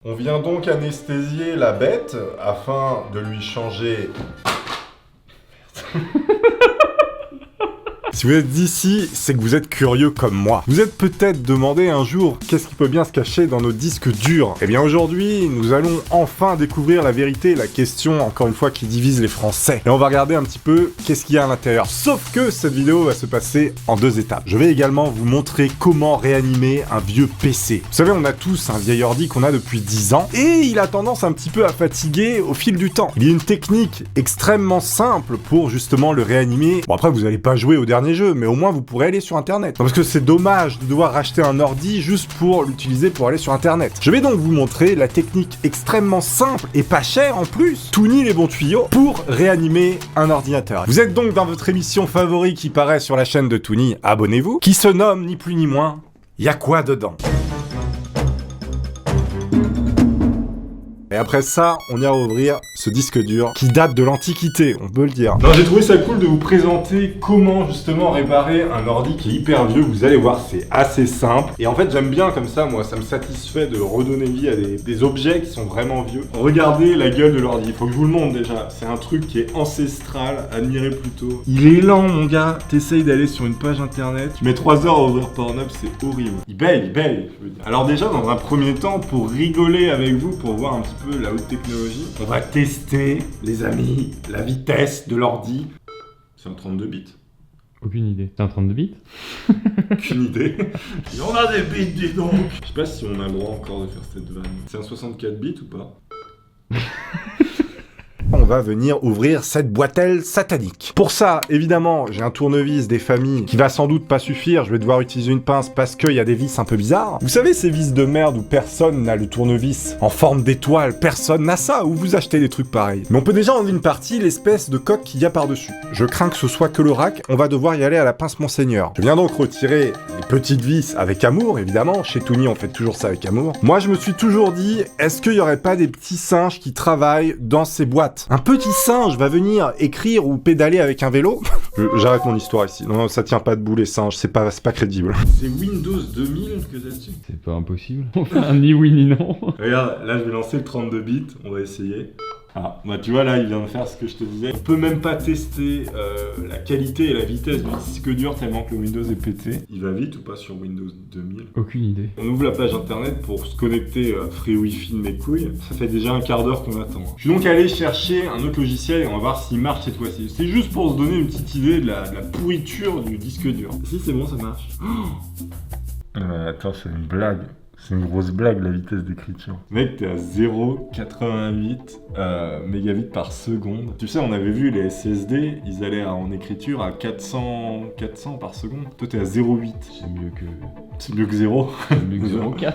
On vient donc anesthésier la bête afin de lui changer... Si vous êtes d'ici, c'est que vous êtes curieux comme moi. Vous êtes peut-être demandé un jour qu'est-ce qui peut bien se cacher dans nos disques durs. Eh bien aujourd'hui, nous allons enfin découvrir la vérité, la question, encore une fois, qui divise les Français. Et on va regarder un petit peu qu'est-ce qu'il y a à l'intérieur. Sauf que cette vidéo va se passer en 2 étapes. Je vais également vous montrer comment réanimer un vieux PC. Vous savez, on a tous un vieil ordi qu'on a depuis 10 ans, et il a tendance un petit peu à fatiguer au fil du temps. Il y a une technique extrêmement simple pour justement le réanimer. Bon après, vous n'allez pas jouer au dernier jeu, mais au moins vous pourrez aller sur internet. Parce que c'est dommage de devoir racheter un ordi juste pour l'utiliser pour aller sur internet. Je vais donc vous montrer la technique extrêmement simple et pas chère en plus, Toony les bons tuyaux, pour réanimer un ordinateur. Vous êtes donc dans votre émission favorite qui paraît sur la chaîne de Toony, abonnez-vous, qui se nomme ni plus ni moins Y'a quoi dedans? Et après ça, on ira ouvrir ce disque dur qui date de l'Antiquité, on peut le dire. Non, j'ai trouvé ça cool de vous présenter comment justement réparer un ordi qui est hyper vieux. Vous allez voir, c'est assez simple. Et en fait, j'aime bien comme ça, moi, ça me satisfait de redonner vie à des objets qui sont vraiment vieux. Regardez la gueule de l'ordi, il faut que je vous le montre déjà. C'est un truc qui est ancestral, admirez plutôt. Il est lent, mon gars. T'essayes d'aller sur une page internet, tu mets 3 heures à ouvrir Pornhub, c'est horrible. Il belle, je veux dire. Alors déjà, dans un premier temps, pour rigoler avec vous, pour voir un petit peu la haute technologie, on va tester, les amis, la vitesse de l'ordi. C'est en 32 bits. Aucune idée. C'est un 32 bits? Aucune idée. Il y en a des bits, dis donc. Je sais pas si on a le droit encore de faire cette vanne. C'est un 64 bits ou pas? On va venir ouvrir cette boîtelle satanique. Pour ça, évidemment, j'ai un tournevis des familles qui va sans doute pas suffire. Je vais devoir utiliser une pince parce qu'il y a des vis un peu bizarres. Vous savez, ces vis de merde où personne n'a le tournevis en forme d'étoile, personne n'a ça, où vous achetez des trucs pareils. Mais on peut déjà enlever une partie, l'espèce de coque qu'il y a par-dessus. Je crains que ce soit que le rack, on va devoir y aller à la pince Monseigneur. Je viens donc retirer les petites vis avec amour, évidemment. Chez Toony, on fait toujours ça avec amour. Moi, je me suis toujours dit, est-ce qu'il y aurait pas des petits singes qui travaillent dans ces boîtes? Un petit singe va venir écrire ou pédaler avec un vélo? J'arrête mon histoire ici. Non, ça tient pas debout les singes, c'est pas crédible. C'est Windows 2000 que t'as dessus? C'est pas impossible. On fait un ni oui ni non. Regarde, là je vais lancer le 32 bits, on va essayer. Ah, bah tu vois là, il vient de faire ce que je te disais. On peut même pas tester la qualité et la vitesse du disque dur tellement que le Windows est pété. Il va vite ou pas sur Windows 2000? Aucune idée. On ouvre la page internet pour se connecter free wifi de mes couilles. Ça fait déjà un quart d'heure qu'on attend. Je suis donc allé chercher un autre logiciel et on va voir s'il marche cette fois-ci. C'est juste pour se donner une petite idée de la pourriture du disque dur. Si c'est bon, ça marche. Attends, c'est une blague. C'est une grosse blague la vitesse d'écriture. Mec, t'es à 0,88 mégabits par seconde. Tu sais, on avait vu les SSD, ils allaient en écriture à 400 par seconde. Toi, t'es à 0,8. C'est mieux que 0. C'est mieux que 0,4.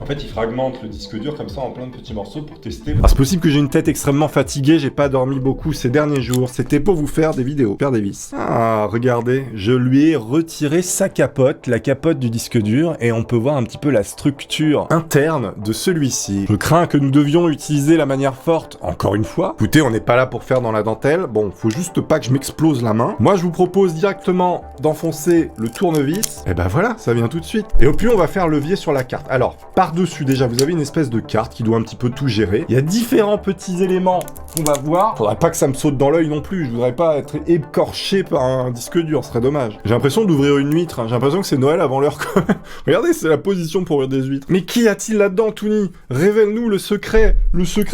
En fait, il fragmente le disque dur comme ça en plein de petits morceaux pour tester. Ah, c'est possible que j'ai une tête extrêmement fatiguée, j'ai pas dormi beaucoup ces derniers jours. C'était pour vous faire des vidéos, faire des vis. Ah, regardez, je lui ai retiré sa capote, la capote du disque dur, et on peut voir un petit peu la structure interne de celui-ci. Je crains que nous devions utiliser la manière forte, encore une fois. Écoutez, on n'est pas là pour faire dans la dentelle. Bon, faut juste pas que je m'explose la main. Moi, je vous propose directement d'enfoncer le tournevis. Et ben voilà, ça vient tout de suite. Et au plus, on va faire levier sur la carte. Alors, par-dessus, déjà, vous avez une espèce de carte qui doit un petit peu tout gérer. Il y a différents petits éléments qu'on va voir. Faudrait pas que ça me saute dans l'œil non plus. Je voudrais pas être écorché par un disque dur, ce serait dommage. J'ai l'impression d'ouvrir une huître. Hein. J'ai l'impression que c'est Noël avant l'heure quand même. Regardez, c'est la position pour ouvrir des huîtres. Mais qu'y a-t-il là-dedans, Toony? Révèle-nous le secret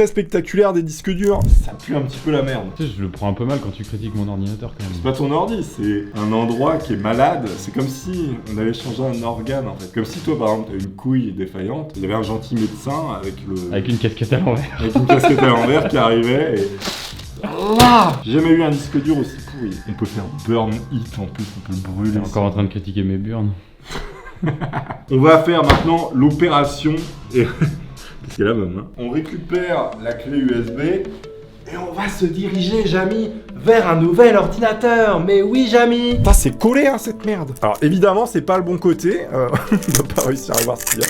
spectaculaire des disques durs. Ça pue un petit peu la merde. Tu sais, je le prends un peu mal quand tu critiques mon ordinateur quand même. C'est pas ton ordi, c'est un endroit qui est malade. C'est comme si on avait changé un organe en fait. Comme si toi par exemple t'as une couille défaillante, il y avait un gentil médecin avec une casquette à l'envers. Avec une casquette à l'envers qui arrivait et... Là, j'ai jamais eu un disque dur aussi pourri. On peut faire burn it en plus, on peut le brûler. T'es encore en train de critiquer mes burnes. On va faire maintenant l'opération et... C'est la même, hein. On récupère la clé USB et on va se diriger, Jamy, vers un nouvel ordinateur. Mais oui, Jamy. Putain, c'est collé, hein, cette merde. Alors, évidemment, c'est pas le bon côté. On va pas réussir à voir ce qu'il y a.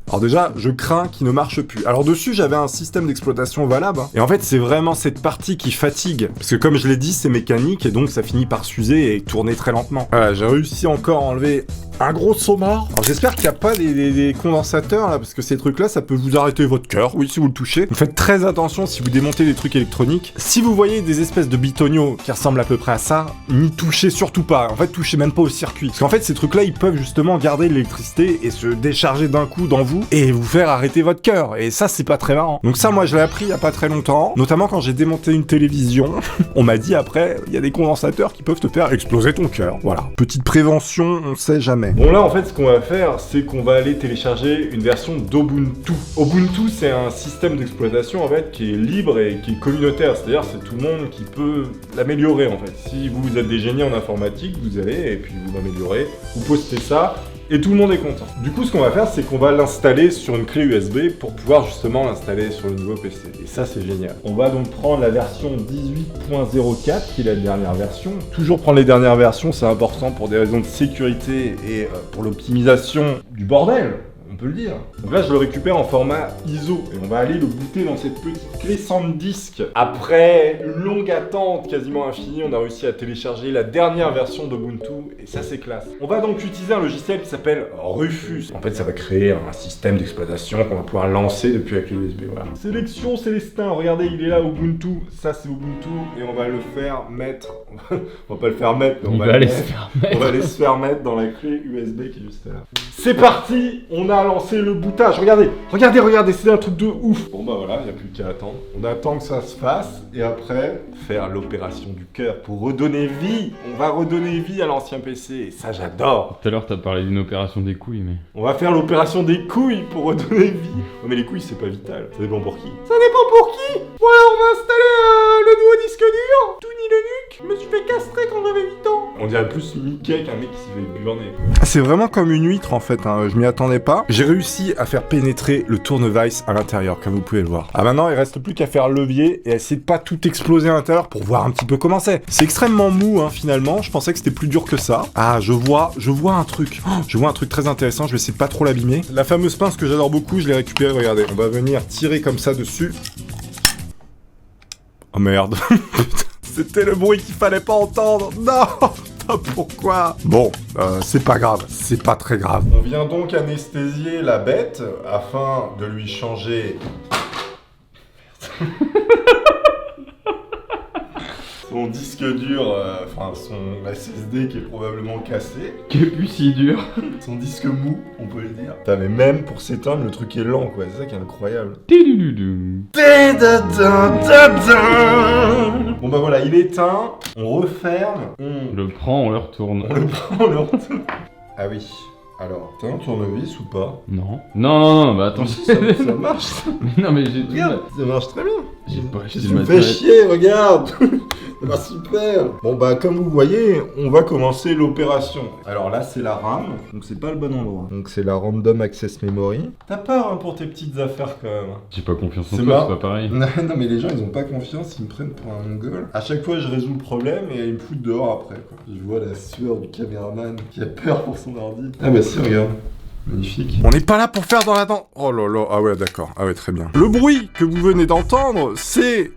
Alors déjà, je crains qu'il ne marche plus. Alors dessus, j'avais un système d'exploitation valable. Et en fait, c'est vraiment cette partie qui fatigue. Parce que comme je l'ai dit, c'est mécanique et donc ça finit par s'user et tourner très lentement. Voilà, j'ai réussi encore à enlever un gros saumon. Alors j'espère qu'il n'y a pas des condensateurs là, parce que ces trucs-là, ça peut vous arrêter votre cœur. Oui, si vous le touchez. Donc faites très attention si vous démontez des trucs électroniques. Si vous voyez des espèces de bitoniaux qui ressemblent à peu près à ça, n'y touchez surtout pas. En fait, touchez même pas au circuit. Parce qu'en fait, ces trucs-là, ils peuvent justement garder l'électricité et se décharger d'un coup dans vous et vous faire arrêter votre cœur. Et ça, c'est pas très marrant. Donc ça, moi, je l'ai appris il y a pas très longtemps. Notamment quand j'ai démonté une télévision. On m'a dit après, il y a des condensateurs qui peuvent te faire exploser ton cœur. Voilà. Petite prévention, on sait jamais. Bon là, en fait, ce qu'on va faire, c'est qu'on va aller télécharger une version d'Ubuntu. Ubuntu, c'est un système d'exploitation, en fait, qui est libre et qui est communautaire. C'est-à-dire, c'est tout le monde qui peut l'améliorer, en fait. Si vous êtes des génies en informatique, vous allez, et puis vous l'améliorez, vous postez ça, et tout le monde est content. Du coup, ce qu'on va faire, c'est qu'on va l'installer sur une clé USB pour pouvoir justement l'installer sur le nouveau PC. Et ça, c'est génial. On va donc prendre la version 18.04, qui est la dernière version. Toujours prendre les dernières versions, c'est important pour des raisons de sécurité et pour l'optimisation du bordel. On peut le dire. Donc là, je le récupère en format ISO et on va aller le booter dans cette petite clé SanDisk. Après une longue attente quasiment infinie, on a réussi à télécharger la dernière version d'Ubuntu et ça, c'est classe. On va donc utiliser un logiciel qui s'appelle Rufus. En fait, ça va créer un système d'exploitation qu'on va pouvoir lancer depuis la clé USB. Voilà. Sélection Célestin. Regardez, il est là, Ubuntu. Ça, c'est Ubuntu et on va le faire mettre. On va pas le faire mettre, mais on va aller se faire mettre dans la clé USB qui est juste là. C'est parti. On a lancé le bootage. Regardez, c'est un truc de ouf. Bon bah voilà, il n'y a plus qu'à attendre. On attend que ça se fasse et après faire l'opération du cœur pour redonner vie. On va redonner vie à l'ancien PC et ça j'adore. Tout à l'heure t'as parlé d'une opération des couilles, mais... On va faire l'opération des couilles pour redonner vie. Oh, mais les couilles c'est pas vital. Ça dépend pour qui. Ça dépend pour qui. Voilà, on va installer le nouveau disque dur. Tout ni le nuque. Je me suis fait castrer quand j'avais 8 ans. On dirait plus Mickey qu'un mec qui s'est fait burner. C'est vraiment comme une huître en fait, hein. Je m'y attendais pas. J'ai réussi à faire pénétrer le tournevis à l'intérieur, comme vous pouvez le voir. Ah maintenant, il reste plus qu'à faire le levier et essayer de pas tout exploser à l'intérieur pour voir un petit peu comment c'est. C'est extrêmement mou, hein, finalement. Je pensais que c'était plus dur que ça. Ah, je vois un truc. Oh, je vois un truc très intéressant. Je vais essayer de pas trop l'abîmer. La fameuse pince que j'adore beaucoup, je l'ai récupérée. Regardez, on va venir tirer comme ça dessus. Oh merde. C'était le bruit qu'il fallait pas entendre. Non. Pourquoi? Bon, c'est pas grave, c'est pas très grave. On vient donc anesthésier la bête afin de lui changer son disque dur, enfin son SSD qui est probablement cassé. Qui est plus si dur. Son disque mou, on peut le dire. Putain, mais même pour s'éteindre, le truc est lent, quoi. C'est ça qui est incroyable. Bon bah voilà, il est éteint, on referme, on le prend, on le retourne. Ah oui. Alors, t'as un tournevis ou pas? Non, bah attends. Ça marche. Mais non, mais j'ai tout. Regarde, ça marche très bien. J'ai pas acheté Tu le me fais matériel. chier, regarde. Ça va super. Bon bah comme vous voyez, on va commencer l'opération. Alors là c'est la RAM, donc c'est pas le bon endroit. Donc c'est la Random Access Memory. T'as peur hein, pour tes petites affaires quand même. J'ai pas confiance en C'est toi, marrant. c'est pas pareil. Non mais les gens ils ont pas confiance, ils me prennent pour un mongol. À chaque fois je résous le problème et ils me foutent dehors après quoi. Je vois la sueur du caméraman qui a peur pour son ordi. Ah bah si regarde. Magnifique. On n'est pas là pour faire dans la dent. Oh là là, ah ouais d'accord, ah ouais très bien. Le bruit que vous venez d'entendre, c'est...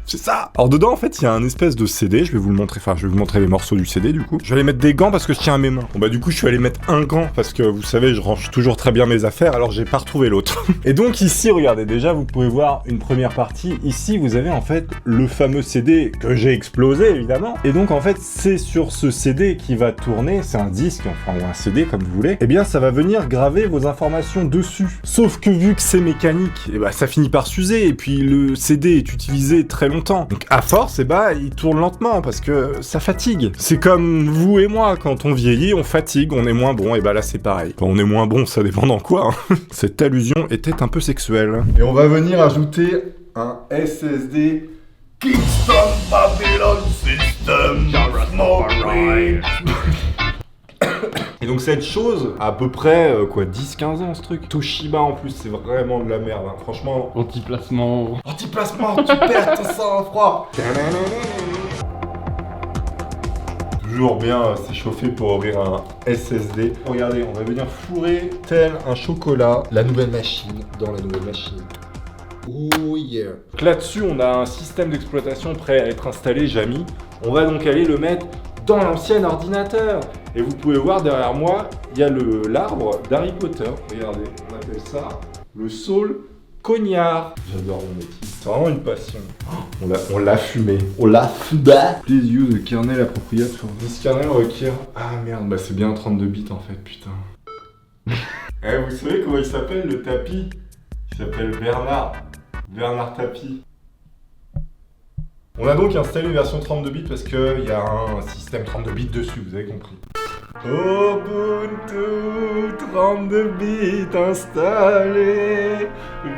C'est ça. Alors dedans en fait il y a un espèce de CD, je vais vous le montrer, enfin je vais vous montrer les morceaux du CD du coup. Je vais aller mettre des gants parce que je tiens à mes mains. Bon bah du coup je suis allé mettre un gant parce que vous savez je range toujours très bien mes affaires alors j'ai pas retrouvé l'autre. Et donc ici regardez déjà vous pouvez voir une première partie. Ici vous avez en fait le fameux CD que j'ai explosé évidemment. Et donc en fait c'est sur ce CD qui va tourner, c'est un disque enfin ou un CD comme vous voulez. Et bien ça va venir graver vos informations dessus. Sauf que vu que c'est mécanique, et bah ça finit par s'user et puis le CD est utilisé très longtemps. Donc à force, il tourne lentement parce que ça fatigue. C'est comme vous et moi, quand on vieillit, on fatigue, on est moins bon, et bah là c'est pareil. Enfin, on est moins bon, ça dépend dans quoi. Hein. Cette allusion était un peu sexuelle. Et on va venir ajouter un SSD Kingston Babylon System. Et donc cette chose, à peu près, 10-15 ans ce truc. Toshiba en plus, c'est vraiment de la merde, hein. Franchement... Anti-placement. Anti-placement, tu perds ton sang-froid. toujours bien s'échauffer pour ouvrir un SSD. Regardez, on va venir fourrer tel un chocolat la nouvelle machine dans la nouvelle machine. Oh yeah. Donc là-dessus, on a un système d'exploitation prêt à être installé, Jamy. On va donc aller le mettre dans l'ancien ordinateur. Et vous pouvez voir derrière moi, il y a l'arbre d'Harry Potter. Regardez, on appelle ça le saule cognard. J'adore mon métier. C'est vraiment une passion. On l'a fumé. On l'a fumé. Please use the kernel appropriate for this kernel requiert. Ah merde, bah c'est bien 32 bits en fait, putain. Vous savez comment il s'appelle le tapis? Il s'appelle Bernard. Bernard Tapie. On a donc installé une version 32 bits parce qu'il y a un système 32 bits dessus, vous avez compris. Ubuntu 32 bits installé.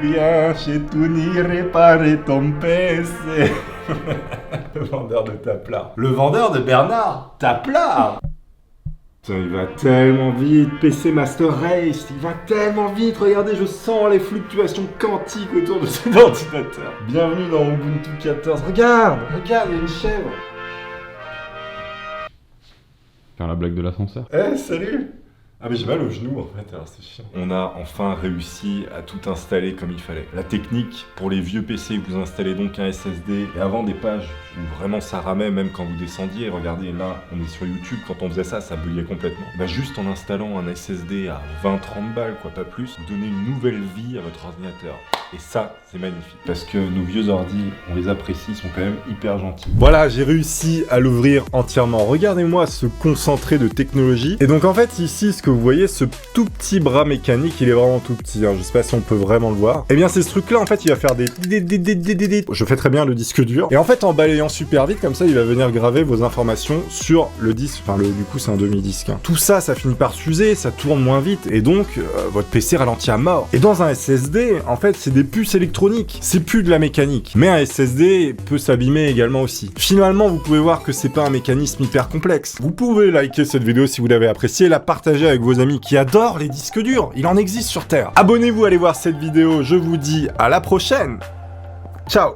Viens chez Tony réparer ton PC. Le vendeur de Taplard. Le vendeur de Bernard Taplard. Putain, il va tellement vite, PC Master Race, il va tellement vite, regardez, je sens les fluctuations quantiques autour de cet ordinateur. Bienvenue dans Ubuntu 14, regarde, il y a une chèvre. Faire la blague de l'ascenseur. Salut. Ah mais j'ai mal au genou en fait, alors c'est chiant. On a enfin réussi à tout installer comme il fallait. La technique, pour les vieux PC, vous installez donc un SSD, et avant des pages où vraiment ça ramait même quand vous descendiez, regardez là, on est sur YouTube, quand on faisait ça, ça buguait complètement. Bah juste en installant un SSD à 20-30 balles, quoi, pas plus, vous donnez une nouvelle vie à votre ordinateur. Et ça, c'est magnifique. Parce que nos vieux ordis, on les apprécie, ils sont quand même hyper gentils. Voilà, j'ai réussi à l'ouvrir entièrement. Regardez-moi ce concentré de technologie. Et donc en fait, ici, ce que vous voyez, ce tout petit bras mécanique, il est vraiment tout petit. Hein. Je sais pas si on peut vraiment le voir. Et bien, c'est ce truc-là, en fait, il va faire des... Je fais très bien le disque dur. Et en fait, en balayant super vite, comme ça, il va venir graver vos informations sur le disque. Enfin, du coup, c'est un demi-disque. Hein. Tout ça, ça finit par s'user, ça tourne moins vite. Et donc, votre PC ralentit à mort. Et dans un SSD, en fait, c'est des puces électroniques, c'est plus de la mécanique. Mais un SSD peut s'abîmer également aussi. Finalement, vous pouvez voir que c'est pas un mécanisme hyper complexe. Vous pouvez liker cette vidéo si vous l'avez appréciée, la partager avec vos amis qui adorent les disques durs. Il en existe sur Terre. Abonnez-vous, allez voir cette vidéo. Je vous dis à la prochaine. Ciao.